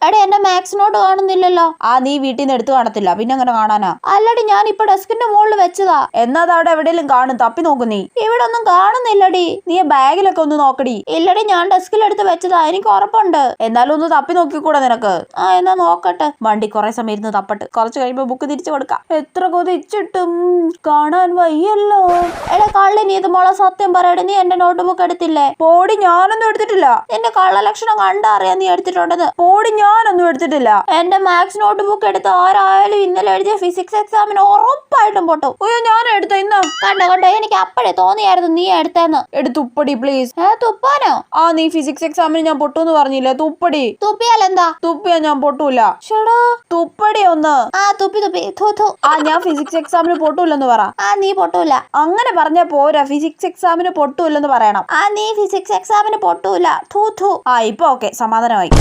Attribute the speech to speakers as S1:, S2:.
S1: എടാ എന്റെ maths note കാണുന്നില്ലല്ലോ.
S2: നീ വീട്ടിൽ നിന്ന് എടുത്തു കാണത്തില്ല, പിന്നെ അങ്ങനെ കാണാനാ?
S1: അല്ലടി ഞാൻ ഇപ്പൊ ഡെസ്കിന്റെ മുകളിൽ വെച്ചതാ.
S2: എന്നാ അത് അവിടെ എവിടെയെങ്കിലും കാണും, തപ്പി നോക്കു. നീ
S1: ഇവിടെ ഒന്നും കാണുന്നില്ലടി.
S2: നീ ബാഗിലൊക്കെ ഒന്ന് നോക്കടി.
S1: ഇല്ലടി ഞാൻ ഡെസ്കിലെടുത്ത് വെച്ചതാ, എനിക്ക് ഉറപ്പുണ്ട്.
S2: എന്നാലും ഒന്ന് തപ്പി നോക്കിക്കൂടെ നിനക്ക്?
S1: എന്നാ നോക്കട്ടെ.
S2: വണ്ടി കുറെ സമയം ഇരുന്ന് തപ്പട്ട്, കുറച്ച് കഴിയുമ്പോ ബുക്ക് തിരിച്ചു കൊടുക്കാം. എത്ര കൊതിച്ചിട്ടും കാണാൻ വയ്യല്ലോ.
S1: എടാ കള്ളി, നീ ഇത് മോളെ സത്യം പറയടി, നീ എന്റെ നോട്ട് ബുക്ക് എടുത്തില്ലേ?
S2: പോടി, ഞാനൊന്നും എടുത്തിട്ടില്ല.
S1: നിന്റെ കള്ള ലക്ഷണം കണ്ടറിയാൻ നീ എടുത്തിട്ടുണ്ടെന്ന്.
S2: പോടി, ഞാനൊന്നും എടുത്തിട്ടില്ല.
S1: എന്റെ മാത്സ് നോട്ട് ബുക്ക് എടുത്ത് ആരായാലും ഇന്നലെ എഴുതിയ ഫിസിക്സ് എക്സാമിന് ഉറപ്പായിട്ടും പൊട്ടും.
S2: അയ്യോ, ഞാൻ എടുത്ത ഇന്നാ.
S1: കണ്ടോ എനിക്ക് അപ്പഴേ തോന്നിയായിരുന്നു നീ എടുത്തേന്ന്.
S2: തുപ്പടി പ്ലീസ്.
S1: തുപ്പാനോ?
S2: നീ ഫിസിക്സ് എക്സാമിന് ഞാൻ പൊട്ടൂന്ന് പറഞ്ഞില്ലേ? തുപ്പടി.
S1: തുപ്പിയാലെന്താ?
S2: തുപ്പിയാ ഞാൻ പൊട്ടൂല. തുപ്പടി ഒന്ന്.
S1: തുപ്പി
S2: ഞാൻ ഫിസിക്സ് എക്സാമിന് പൊട്ടൂലെന്ന് പറ.
S1: നീ പൊട്ടൂല.
S2: അങ്ങനെ പറഞ്ഞാ പോരാ, ഫിസിക്സ് എക്സാമിന് പൊട്ടൂല്ലെന്ന് പറയണം.
S1: നീ ഫിസിക്സ് എക്സാമിന് പൊട്ടൂല.
S2: ഇപ്പൊ ഓക്കെ, സമാധാനമായി.